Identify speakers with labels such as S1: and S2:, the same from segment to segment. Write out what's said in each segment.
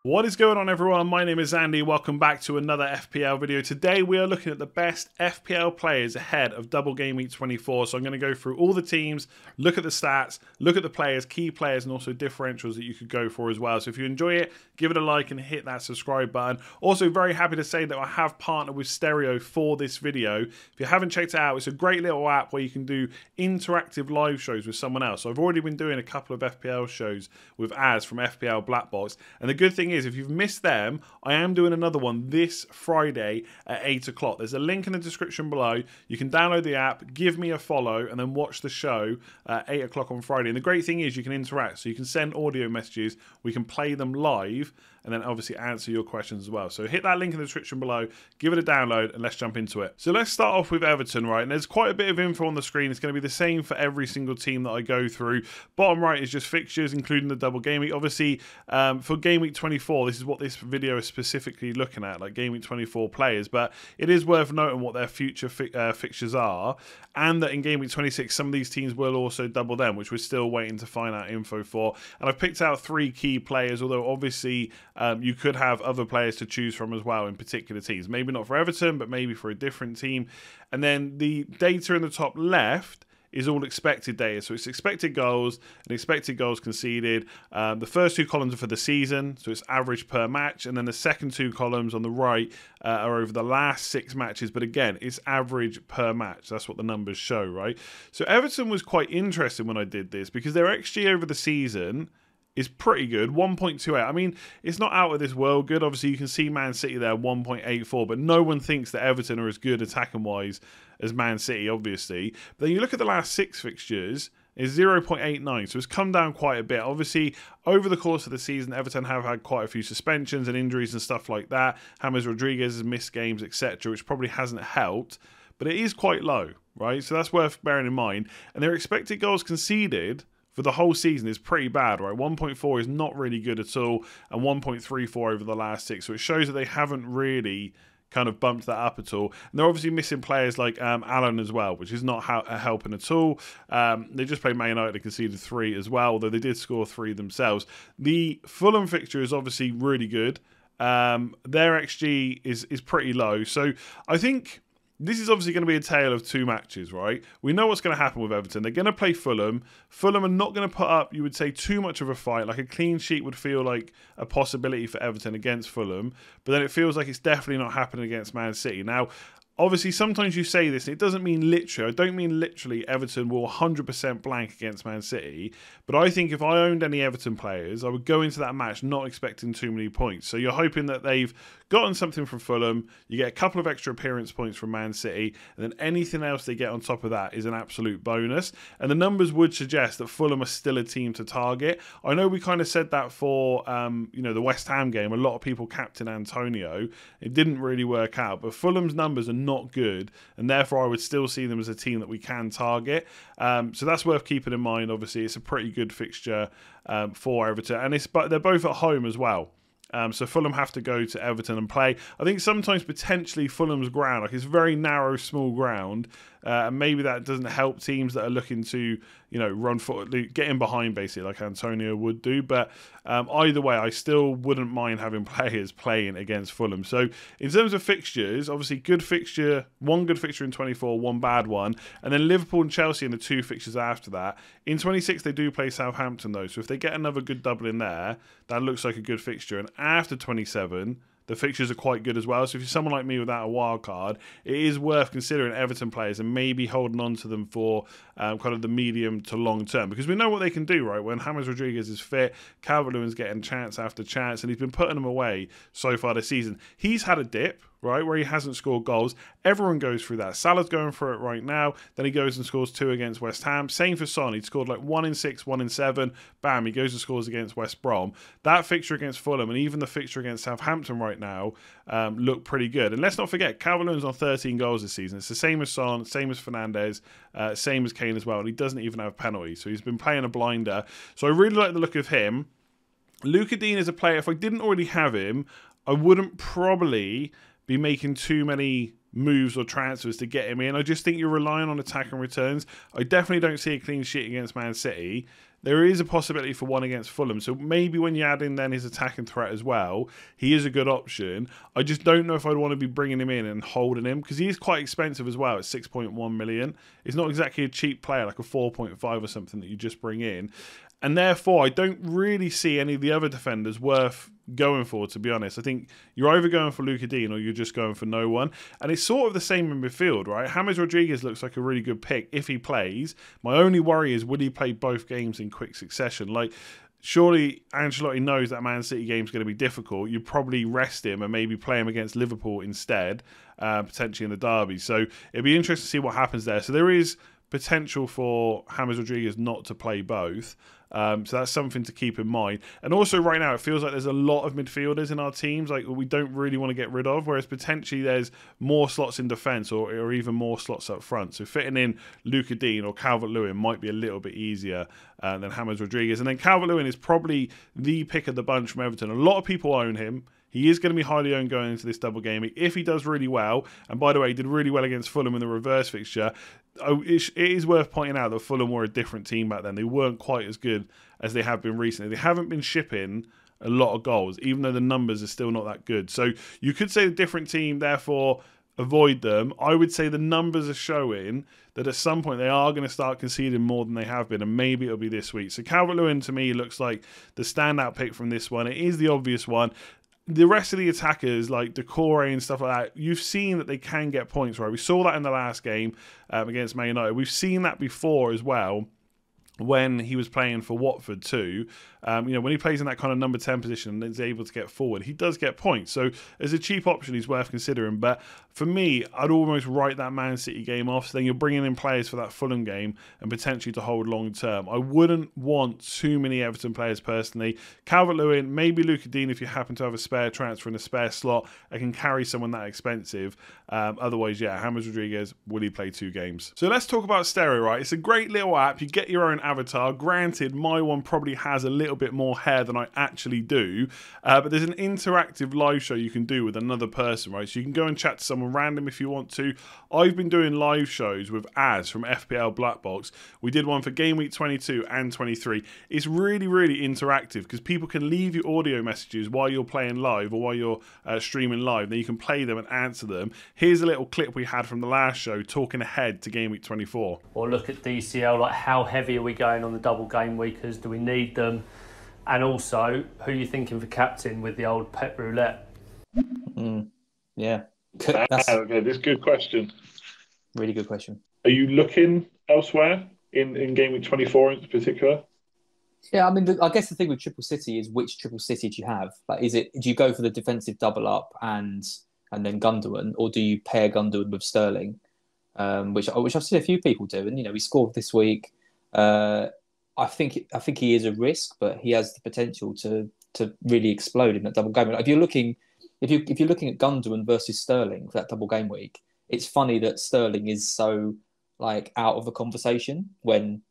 S1: What is going on, everyone? My name is Andy. Welcome back to another FPL video. Today we are looking at the best FPL players ahead of Double Game Week 24. So I'm going to go through all the teams, look at the stats, look at the players, key players, and also differentials that you could go for as well. So if you enjoy it, give it a like and hit that subscribe button. Also, very happy to say that I have partnered with Stereo for this video. If you haven't checked it out, it's a great little app where you can do interactive live shows with someone else. So I've already been doing a couple of FPL shows with Az from FPL Black Box, and the good thing is, if you've missed them, I am doing another one this Friday at 8 o'clock. There's a link in the description below. You can download the app, give me a follow, and then watch the show at 8 o'clock on Friday. And the great thing is you can interact. So you can send audio messages. We can play them live and then obviously answer your questions as well. So hit that link in the description below, give it a download, and let's jump into it. So let's start off with Everton, right? And there's quite a bit of info on the screen. It's going to be the same for every single team that I go through. Bottom right is just fixtures, including the double game week. Obviously, for game week 24, this is what this video is specifically looking at, like game week 24 players. But it is worth noting what their future fixtures are, and that in game week 26, some of these teams will also double them, which we're still waiting to find out info for. And I've picked out 3 key players, although obviously you could have other players to choose from as well in particular teams. Maybe not for Everton, but maybe for a different team. And then the data in the top left is all expected data. So it's expected goals and expected goals conceded. The first 2 columns are for the season, so it's average per match. And then the second 2 columns on the right are over the last 6 matches. But again, it's average per match. That's what the numbers show, right? So Everton was quite interesting when I did this because their XG over the season is pretty good, 1.28. I mean, it's not out of this world good. Obviously, you can see Man City there, 1.84, but no one thinks that Everton are as good attacking-wise as Man City, obviously. But then you look at the last 6 fixtures, is 0.89, so it's come down quite a bit. Obviously, over the course of the season, Everton have had quite a few suspensions and injuries and stuff like that. James Rodriguez has missed games, etc., which probably hasn't helped, but it is quite low, right? So that's worth bearing in mind. And their expected goals conceded for the whole season is pretty bad, right? 1.4 is not really good at all, and 1.34 over the last 6. So it shows that they haven't really kind of bumped that up at all. And they're obviously missing players like Allen as well, which is not helping at all. They just played Man United and conceded 3 as well, although they did score 3 themselves. The Fulham fixture is obviously really good. Their XG is pretty low. So I think this is obviously going to be a tale of 2 matches, right? We know what's going to happen with Everton. They're going to play Fulham. Fulham are not going to put up, you would say, too much of a fight. Like a clean sheet would feel like a possibility for Everton against Fulham. But then it feels like it's definitely not happening against Man City. Now, obviously, sometimes you say this, and it doesn't mean literally. I don't mean literally Everton will 100% blank against Man City. But I think if I owned any Everton players, I would go into that match not expecting too many points. So you're hoping that they've gotten something from Fulham, you get a couple of extra appearance points from Man City, and then anything else they get on top of that is an absolute bonus. And the numbers would suggest that Fulham are still a team to target. I know we kind of said that for the West Ham game. A lot of people captain Antonio. It didn't really work out, but Fulham's numbers are not good, and therefore I would still see them as a team that we can target. So that's worth keeping in mind. Obviously, it's a pretty good fixture for Everton, and they're both at home as well. So Fulham have to go to Everton and play. I think sometimes potentially Fulham's ground, like it's very narrow, small ground, and maybe that doesn't help teams that are looking to, run forward, get in behind basically, like Antonio would do. But either way, I still wouldn't mind having players playing against Fulham. So in terms of fixtures, obviously good fixture, 1 good fixture in 24, 1 bad one, and then Liverpool and Chelsea in the 2 fixtures after that. In 26, they do play Southampton though, so if they get another good double in there, that looks like a good fixture. And after 27, the fixtures are quite good as well. So if you're someone like me without a wild card, it is worth considering Everton players and maybe holding on to them for kind of the medium to long term. Because we know what they can do, right? When James Rodriguez is fit, Calvert-Lewin's getting chance after chance, and he's been putting them away so far this season. He's had a dip, right, where he hasn't scored goals. Everyone goes through that. Salah's going through it right now. Then he goes and scores 2 against West Ham. Same for Son. He'd scored like 1 in 6, 1 in 7. Bam, he goes and scores against West Brom. That fixture against Fulham and even the fixture against Southampton right now look pretty good. And let's not forget, Calvert-Lewin's on 13 goals this season. It's the same as Son, same as Fernandes, same as Kane as well. And he doesn't even have penalties. So he's been playing a blinder. So I really like the look of him. Lucas Digne is a player, if I didn't already have him, I wouldn't probably be making too many moves or transfers to get him in. I just think you're relying on attack and returns. I definitely don't see a clean sheet against Man City. There is a possibility for one against Fulham. So maybe when you add in then his attacking threat as well, he is a good option. I just don't know if I'd want to be bringing him in and holding him because he is quite expensive as well at 6.1 million. It's not exactly a cheap player like a 4.5 or something that you just bring in. And therefore, I don't really see any of the other defenders worth going for, to be honest. I think you're either going for Luca Dean or you're just going for no one. And it's sort of the same in midfield, right? James Rodriguez looks like a really good pick if he plays. My only worry is, would he play both games in quick succession? Like, surely Ancelotti knows that Man City game's going to be difficult. You'd probably rest him and maybe play him against Liverpool instead, potentially in the derby. So it'd be interesting to see what happens there. So there is potential for James Rodriguez not to play both. So that's something to keep in mind. And also right now, it feels like there's a lot of midfielders in our teams like we don't really want to get rid of, whereas potentially there's more slots in defence or even more slots up front. So fitting in Luca Dean or Calvert-Lewin might be a little bit easier than James Rodriguez. And then Calvert-Lewin is probably the pick of the bunch from Everton. A lot of people own him. He is going to be highly owned going into this double game week. If he does really well, and by the way, he did really well against Fulham in the reverse fixture, it is worth pointing out that Fulham were a different team back then. They weren't quite as good as they have been recently. They haven't been shipping a lot of goals, even though the numbers are still not that good. So you could say a different team, therefore avoid them. I would say the numbers are showing that at some point they are going to start conceding more than they have been, and maybe it'll be this week. So Calvert-Lewin to me looks like the standout pick from this one. It is the obvious one. The rest of the attackers, like Decore and stuff like that, you've seen that they can get points, right? We saw that in the last game against Man United. We've seen that before as well when he was playing for Watford too. When he plays in that kind of number 10 position and is able to get forward, he does get points. So as a cheap option, he's worth considering. But for me, I'd almost write that Man City game off. So then you're bringing in players for that Fulham game and potentially to hold long term. I wouldn't want too many Everton players personally. Calvert-Lewin, maybe Luca Dean if you happen to have a spare transfer in a spare slot. I can carry someone that expensive. Otherwise, yeah, James Rodriguez, will he play 2 games? So let's talk about Stereo, right? It's a great little app. You get your own avatar. Granted, my one probably has a little bit more hair than I actually do, but there's an interactive live show you can do with another person, right? So you can go and chat to someone random if you want to. I've been doing live shows with Az from FPL Black Box. We did one for Game Week 22 and 23. It's really, really interactive because people can leave you audio messages while you're playing live or while you're streaming live. Then you can play them and answer them. Here's a little clip we had from the last show talking ahead to Game Week 24.
S2: Or look at DCL, like how heavy are we going on the double game weekers? Do we need them? And also, who are you thinking for captain with the old pet roulette?
S3: Yeah.
S4: Okay, this is a good question.
S3: Really good question.
S4: Are you looking elsewhere in Game Week 24 in particular?
S3: Yeah, I mean, I guess the thing with Triple City is which Triple City do you have? Like, do you go for the defensive double up and then Gundogan, or do you pair Gundogan with Sterling? Which I've seen a few people do, and he scored this week. I think he is a risk, but he has the potential to really explode in that double game. If you're looking at Gundogan versus Sterling for that double game week, it's funny that Sterling is so out of the conversation when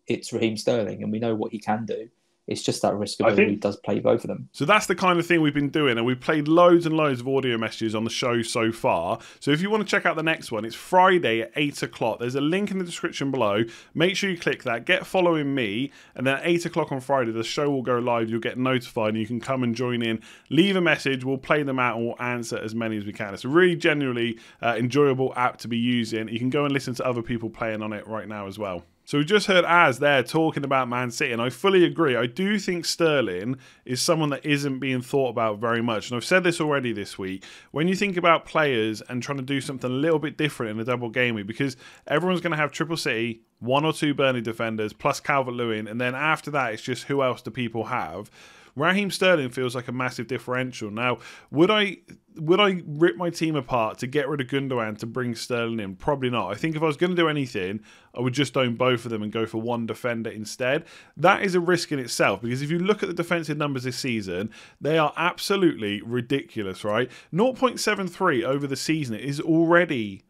S3: it's Raheem Sterling and we know what he can do. It's just that risk of he does play both of them.
S1: So that's the kind of thing we've been doing, and we've played loads and loads of audio messages on the show so far. So if you want to check out the next one, it's Friday at 8 o'clock. There's a link in the description below. Make sure you click that. Get following me, and then at 8 o'clock on Friday, the show will go live. You'll get notified, and you can come and join in. Leave a message. We'll play them out, and we'll answer as many as we can. It's a really genuinely enjoyable app to be using. You can go and listen to other people playing on it right now as well. So we just heard Az there talking about Man City, and I fully agree. I do think Sterling is someone that isn't being thought about very much. And I've said this already this week. When you think about players and trying to do something a little bit different in a double game week, because everyone's going to have Triple City, 1 or 2 Burnley defenders, plus Calvert-Lewin, and then after that, it's just who else do people have? Raheem Sterling feels like a massive differential. Now, would I rip my team apart to get rid of Gundogan to bring Sterling in? Probably not. I think if I was going to do anything, I would just own both of them and go for one defender instead. That is a risk in itself, because if you look at the defensive numbers this season, they are absolutely ridiculous, right? 0.73 over the season is already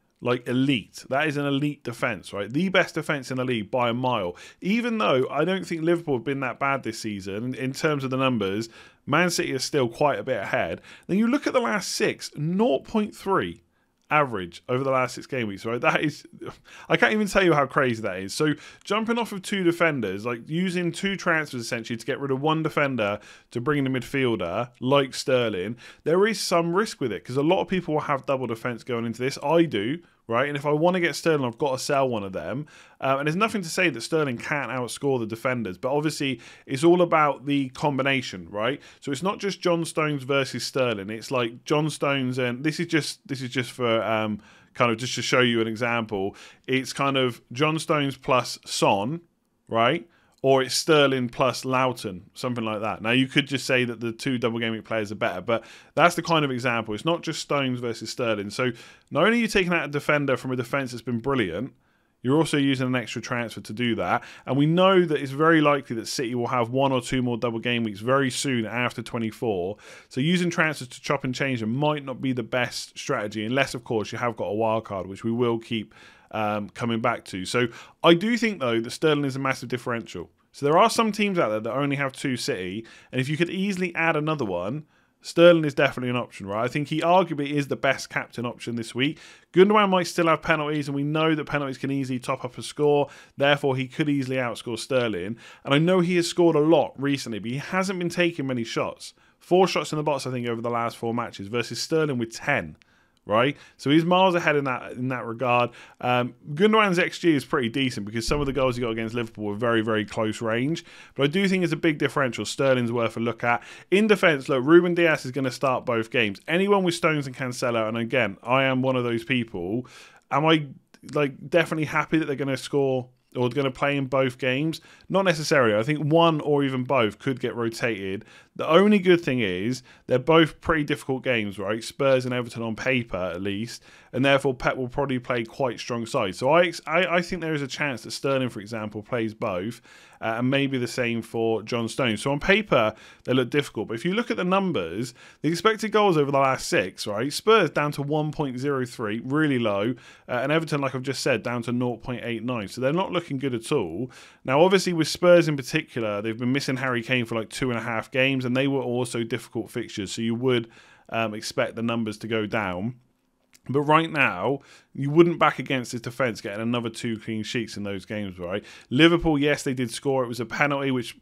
S1: elite. That is an elite defence, right? The best defence in the league by a mile. Even though I don't think Liverpool have been that bad this season in terms of the numbers, Man City is still quite a bit ahead. Then you look at the last 6, 0.3 average over the last 6 game weeks, right? That is, I can't even tell you how crazy that is. So jumping off of 2 defenders, like using 2 transfers essentially to get rid of 1 defender to bring in a midfielder like Sterling, there is some risk with it because a lot of people will have double defence going into this. I do, right? And if I want to get Sterling, I've got to sell one of them. And there's nothing to say that Sterling can't outscore the defenders, but obviously it's all about the combination, right? So it's not just John Stones versus Sterling. It's like John Stones, and this is just for kind of just to show you an example. It's kind of John Stones plus Son, right? Or it's Sterling plus Loughton, something like that. Now, you could just say that the 2 double game week players are better, but that's the kind of example. It's not just Stones versus Sterling. So not only are you taking out a defender from a defence that's been brilliant, you're also using an extra transfer to do that. And we know that it's very likely that City will have 1 or 2 more double game weeks very soon after 24. So using transfers to chop and change them might not be the best strategy, unless, of course, you have got a wild card, which we will keep coming back to. So I do think, though, that Sterling is a massive differential. So there are some teams out there that only have 2 City, and if you could easily add another one, Sterling is definitely an option, right? I think he arguably is the best captain option this week. Gundogan might still have penalties, and we know that penalties can easily top up a score. Therefore, he could easily outscore Sterling. And I know he has scored a lot recently, but he hasn't been taking many shots. 4 shots in the box, I think, over the last 4 matches, versus Sterling with 10. Right, so he's miles ahead in that regard. Gundogan's XG is pretty decent because some of the goals he got against Liverpool were very, very close range. But I do think it's a big differential. Sterling's worth a look at. In defence, look, Ruben Dias is going to start both games. Anyone with Stones and Cancelo, and again, I am one of those people. Am I definitely happy that they're going to score or going to play in both games? Not necessarily. I think one or even both could get rotated. The only good thing is they're both pretty difficult games, right? Spurs and Everton on paper, at least. And therefore, Pep will probably play quite strong sides. So I think there is a chance that Sterling, for example, plays both. And maybe the same for John Stones. So on paper, they look difficult. But if you look at the numbers, the expected goals over the last 6, right? Spurs down to 1.03, really low. And Everton, like I've just said, down to 0.89. So they're not looking good at all. Now, obviously, with Spurs in particular, they've been missing Harry Kane for like 2.5 games. And they were also difficult fixtures. So you would expect the numbers to go down. But right now, you wouldn't back against his defence getting another 2 clean sheets in those games, right? Liverpool, yes, they did score. It was a penalty, which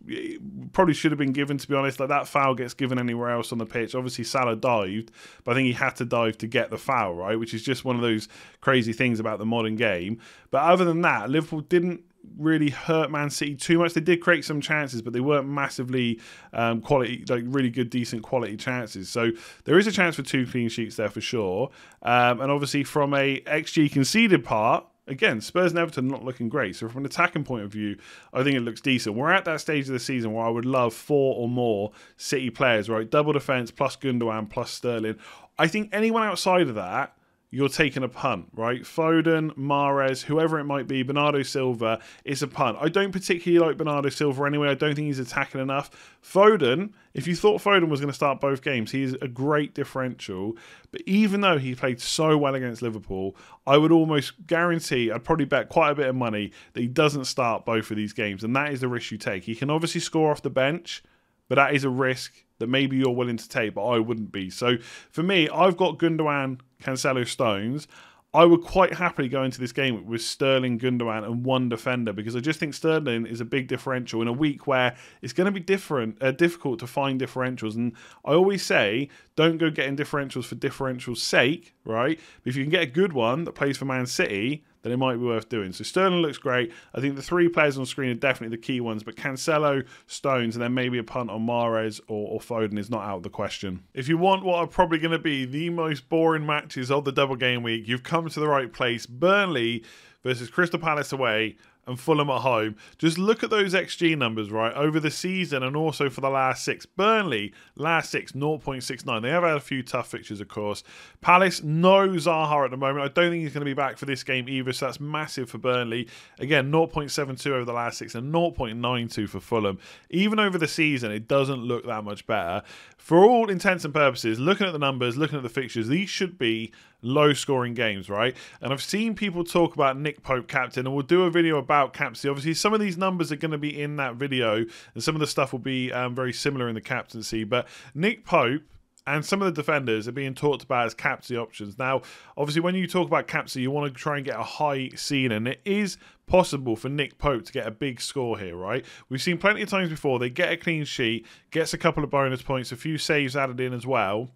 S1: probably should have been given, to be honest. Like, that foul gets given anywhere else on the pitch. Obviously, Salah dived, but I think he had to dive to get the foul, right? Which is just one of those crazy things about the modern game. But other than that, Liverpool didn't really hurt Man City too much. They did create some chances, but they weren't massively quality, like really good, decent quality chances. So there is a chance for 2 clean sheets there for sure. And obviously from a XG conceded part, again, Spurs and Everton not looking great. So from an attacking point of view, I think it looks decent. We're at that stage of the season where I would love 4 or more City players, right? Double defence plus Gundogan plus Sterling. I think anyone outside of that, you're taking a punt, right? Foden, Mahrez, whoever it might be, Bernardo Silva, it's a punt. I don't particularly like Bernardo Silva anyway. I don't think he's attacking enough. Foden, if you thought Foden was going to start both games, he's a great differential. But even though he played so well against Liverpool, I would almost guarantee, I'd probably bet quite a bit of money that he doesn't start both of these games. And that is the risk you take. He can obviously score off the bench, but that is a risk that maybe you're willing to take, but I wouldn't be. So for me, I've got Gundogan, Cancelo, Stones. I would quite happily go into this game with Sterling, Gundogan, and 1 defender because I just think Sterling is a big differential in a week where it's going to be difficult to find differentials. And I always say, don't go getting differentials for differential's sake, right? But if you can get a good one that plays for Man City, then it might be worth doing. So Sterling looks great. I think the 3 players on screen are definitely the key ones, but Cancelo, Stones, and then maybe a punt on Mahrez or Foden is not out of the question. If you want what are probably going to be the most boring matches of the double game week, you've come to the right place. Burnley versus Crystal Palace away and Fulham at home. Just look at those XG numbers, right, over the season and also for the last 6. Burnley, last 6, 0.69. They have had a few tough fixtures, of course. Palace, no Zaha at the moment. I don't think he's going to be back for this game either, so that's massive for Burnley. Again, 0.72 over the last 6 and 0.92 for Fulham. Even over the season, it doesn't look that much better. For all intents and purposes, looking at the numbers, looking at the fixtures, these should be low-scoring games, right? And I've seen people talk about Nick Pope captain, and we'll do a video about captaincy. Obviously, some of these numbers are going to be in that video, and some of the stuff will be very similar in the captaincy. But Nick Pope, And some of the defenders are being talked about as captaincy options. Now, obviously, when you talk about captaincy, you want to try and get a high ceiling. It is possible for Nick Pope to get a big score here, right? We've seen plenty of times before. They get a clean sheet, gets a couple of bonus points, a few saves added in as well.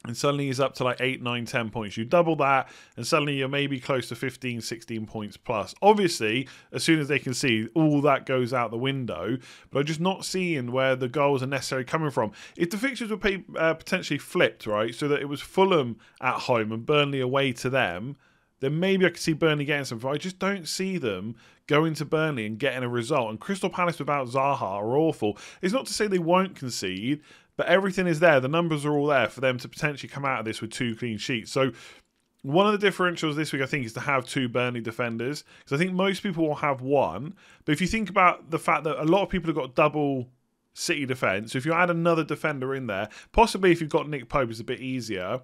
S1: And suddenly he's up to like 8, 9, 10 points. You double that, and suddenly you're maybe close to 15, 16 points plus. Obviously, as soon as they can see, all that goes out the window. But I'm just not seeing where the goals are necessarily coming from. If the fixtures were potentially flipped, right, so that it was Fulham at home and Burnley away to them, then maybe I could see Burnley getting something. I just don't see them going to Burnley and getting a result. And Crystal Palace without Zaha are awful. It's not to say they won't concede, but everything is there. The numbers are all there for them to potentially come out of this with 2 clean sheets. So one of the differentials this week, I think, is to have 2 Burnley defenders. Because I think most people will have 1. But if you think about the fact that a lot of people have got double City defence, so if you add another defender in there, possibly if you've got Nick Pope, it's a bit easier.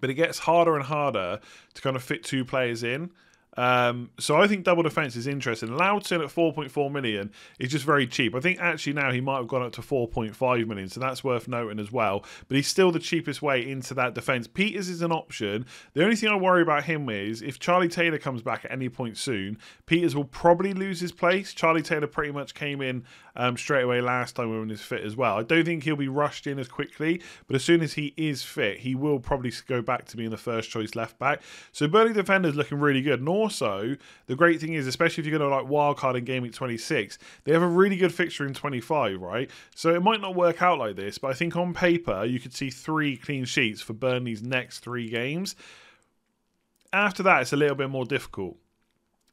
S1: But it gets harder and harder to kind of fit 2 players in. So I think double defence is interesting. Loughton at 4.4 million is just very cheap. I think actually now he might have gone up to 4.5 million, so that's worth noting as well. But he's still the cheapest way into that defence. Peters is an option. The only thing I worry about him is if Charlie Taylor comes back at any point soon, Peters will probably lose his place. Charlie Taylor pretty much came in straight away last time when he was fit as well. I don't think he'll be rushed in as quickly, but as soon as he is fit, he will probably go back to being the first choice left back. So Burnley defenders looking really good. And also, the great thing is, especially if you're going to like wildcard in Game Week 26, they have a really good fixture in 25, right? So it might not work out like this, but I think on paper, you could see 3 clean sheets for Burnley's next 3 games. After that, it's a little bit more difficult.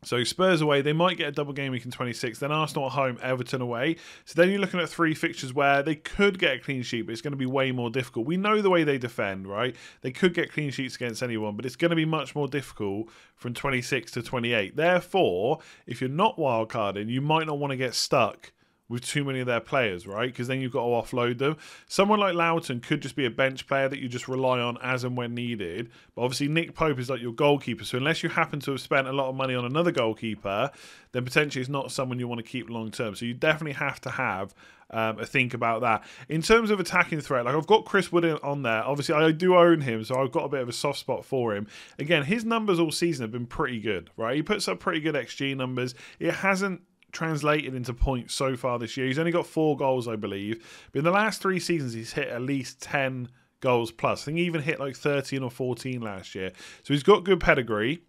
S1: So Spurs away, they might get a double game week in 26. Then Arsenal at home, Everton away. So then you're looking at 3 fixtures where they could get a clean sheet, but it's going to be way more difficult. We know the way they defend, right? They could get clean sheets against anyone, but it's going to be much more difficult from 26 to 28. Therefore, if you're not wildcarding, you might not want to get stuck with too many of their players, right? Because then you've got to offload them. Someone like Loughton could just be a bench player that you just rely on as and when needed. But obviously Nick Pope is like your goalkeeper. So unless you happen to have spent a lot of money on another goalkeeper, then potentially it's not someone you want to keep long term. So you definitely have to have a think about that. In terms of attacking threat, like I've got Chris Wood on there. Obviously, I do own him, so I've got a bit of a soft spot for him. Again, his numbers all season have been pretty good, right? He puts up pretty good XG numbers. It hasn't translated into points so far this year. He's only got 4 goals, I believe. But in the last 3 seasons, he's hit at least 10 goals plus. I think he even hit like 13 or 14 last year. So he's got good pedigree.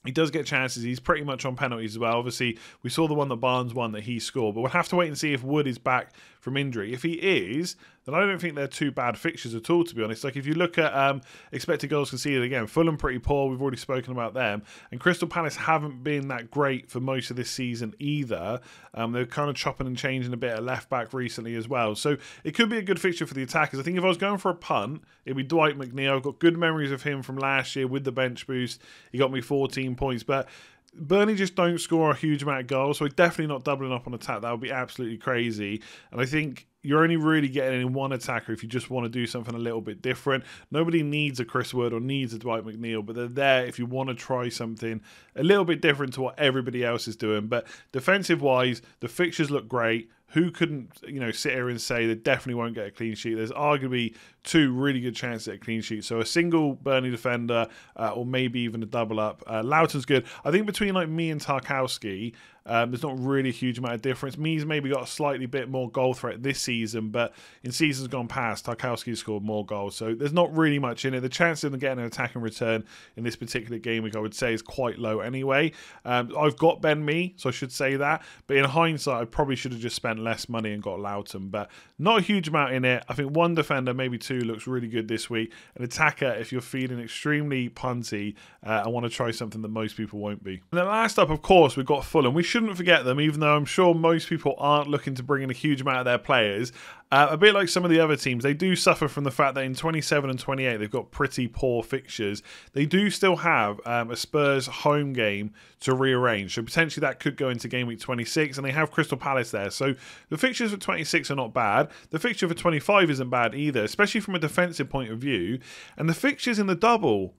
S1: He does get chances. He's pretty much on penalties as well. Obviously, we saw the one that Barnes won that he scored. But we'll have to wait and see if Wood is back from injury. If he is, then I don't think they're 2 bad fixtures at all, to be honest. Like, if you look at expected goals conceded, again, Fulham pretty poor. We've already spoken about them. And Crystal Palace haven't been that great for most of this season either. They're kind of chopping and changing a bit at left-back recently as well. So it could be a good fixture for the attackers. I think if I was going for a punt, it'd be Dwight McNeil. I've got good memories of him from last year with the bench boost. He got me 14 points. But Burnley just don't score a huge amount of goals, so definitely not doubling up on attack. That would be absolutely crazy. And I think you're only really getting in one attacker if you just want to do something a little bit different. Nobody needs a Chris Wood or needs a Dwight McNeil, but they're there if you want to try something a little bit different to what everybody else is doing. But defensive-wise, the fixtures look great. Who couldn't, sit here and say they definitely won't get a clean sheet? There's arguably 2 really good chances at a clean sheet. So a single Burnley defender or maybe even a double up. Loughton's good. I think between like me and Tarkowski, there's not really a huge amount of difference. Me's maybe got a slightly bit more goal threat this season, but in seasons gone past, Tarkowski's scored more goals. So there's not really much in it. The chance of them getting an attacking return in this particular game week, I would say, is quite low anyway. I've got Ben Mee, so I should say that. But in hindsight, I probably should have just spent less money and got Loughton. But not a huge amount in it. I think 1 defender, maybe 2, looks really good this week. An attacker, if you're feeling extremely punty, I want to try something that most people won't be. And then last up, of course, we've got Fulham. We shouldn't forget them, even though I'm sure most people aren't looking to bring in a huge amount of their players. A bit like some of the other teams, they do suffer from the fact that in 27 and 28, they've got pretty poor fixtures. They do still have a Spurs home game to rearrange. So potentially that could go into game week 26, and they have Crystal Palace there. So the fixtures for 26 are not bad. The fixture for 25 isn't bad either, especially from a defensive point of view. And the fixtures in the double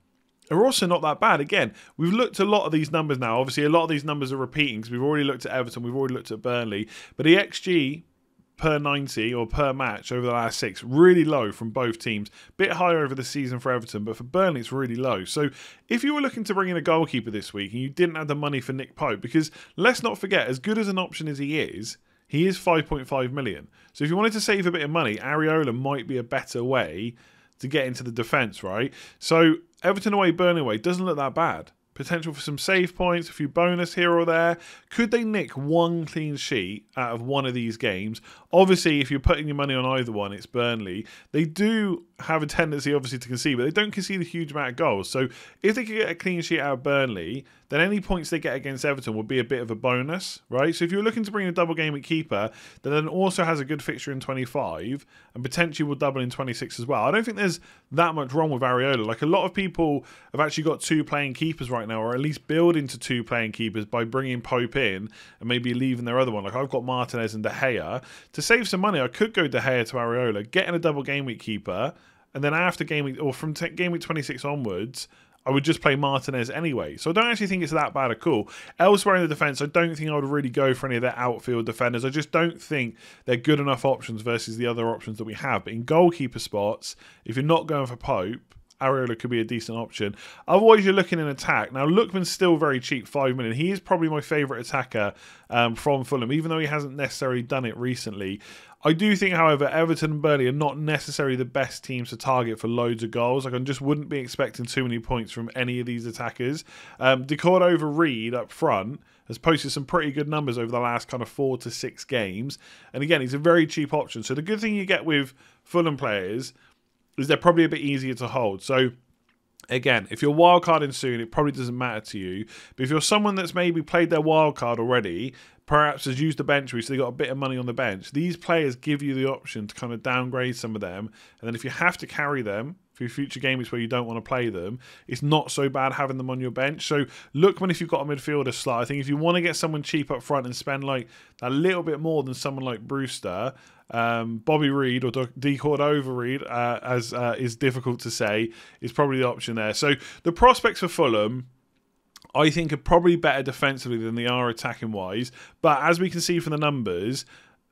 S1: are also not that bad. Again, we've looked at a lot of these numbers now. Obviously, a lot of these numbers are repeating because we've already looked at Everton, we've already looked at Burnley. But the XG per 90 or per match over the last 6. Really low from both teams. Bit higher over the season for Everton, but for Burnley it's really low. So if you were looking to bring in a goalkeeper this week and you didn't have the money for Nick Pope, because let's not forget, as good as an option as he is 5.5 million. So if you wanted to save a bit of money, Areola might be a better way to get into the defence, right? So Everton away, Burnley away doesn't look that bad. Potential for some save points, a few bonus here or there. Could they nick one clean sheet out of one of these games? Obviously, if you're putting your money on either one, it's Burnley. They do have a tendency, obviously, to concede, but they don't concede a huge amount of goals. So if they could get a clean sheet out of Burnley, then any points they get against Everton would be a bit of a bonus, right? So if you're looking to bring a double game week keeper, then also has a good fixture in 25 and potentially will double in 26 as well. I don't think there's that much wrong with Areola. Like, a lot of people have actually got 2 playing keepers right now, or at least building to 2 playing keepers by bringing Pope in and maybe leaving their other one. Like, I've got Martinez and De Gea. To save some money, I could go De Gea to Areola, get in a double game week keeper, and then after game week, or from game week 26 onwards, I would just play Martinez anyway. So I don't actually think it's that bad a call. Elsewhere in the defence, I don't think I would really go for any of their outfield defenders. I just don't think they're good enough options versus the other options that we have. But in goalkeeper spots, if you're not going for Pope, Areola could be a decent option. Otherwise, you're looking in attack. Now, Lookman's still very cheap, 5 million. He is probably my favourite attacker from Fulham, even though he hasn't necessarily done it recently. I do think, however, Everton and Burnley are not necessarily the best teams to target for loads of goals. Like, I just wouldn't be expecting too many points from any of these attackers. Decord over Reed up front has posted some pretty good numbers over the last kind of 4 to 6 games. And again, he's a very cheap option. So the good thing you get with Fulham players is they're probably a bit easier to hold. So again, if you're wildcarding soon, it probably doesn't matter to you. But if you're someone that's maybe played their wildcard already, perhaps has used the bench boost, so they got a bit of money on the bench, these players give you the option to kind of downgrade some of them. And then if you have to carry them for your future games where you don't want to play them, it's not so bad having them on your bench. So Lookman, if you've got a midfielder slot, I think if you want to get someone cheap up front and spend like a little bit more than someone like Brewster, Bobby Reed or Decord over Reed, as is difficult to say, is probably the option there. So the prospects for Fulham, I think, are probably better defensively than they are attacking wise. But as we can see from the numbers,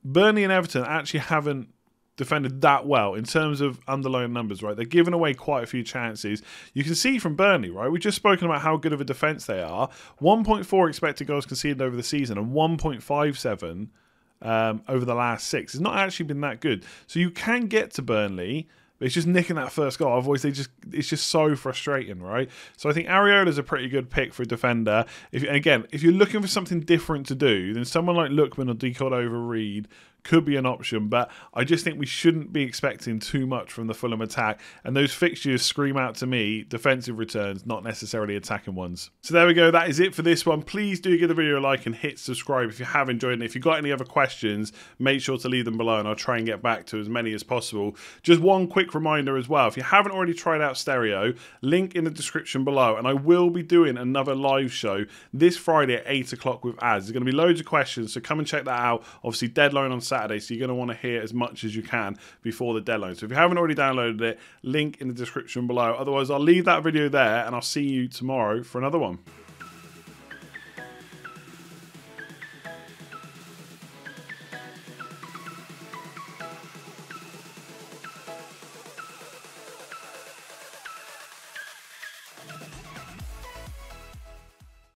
S1: Burnley and Everton actually haven't defended that well in terms of underlying numbers, right? They're giving away quite a few chances. You can see from Burnley, right? We've just spoken about how good of a defence they are. 1.4 expected goals conceded over the season and 1.57 over the last 6. It's not actually been that good. So you can get to Burnley, but it's just nicking that first goal. Otherwise, it's just so frustrating, right? So I think Areola's a pretty good pick for a defender. If you're looking for something different to do, then someone like Lookman or Decord over Reed could be an option, but I just think we shouldn't be expecting too much from the Fulham attack, and those fixtures scream out to me defensive returns, not necessarily attacking ones. So there we go, that is it for this one. Please do give the video a like and hit subscribe if you have enjoyed it. If you've got any other questions, make sure to leave them below and I'll try and get back to as many as possible. Just one quick reminder as well, if you haven't already tried out Stereo, link in the description below, and I will be doing another live show this Friday at 8 o'clock with ads. There's going to be loads of questions, so come and check that out. Obviously deadline on Saturday, so you're going to want to hear as much as you can before the deadline. So if you haven't already downloaded it, link in the description below. Otherwise, I'll leave that video there and I'll see you tomorrow for another one.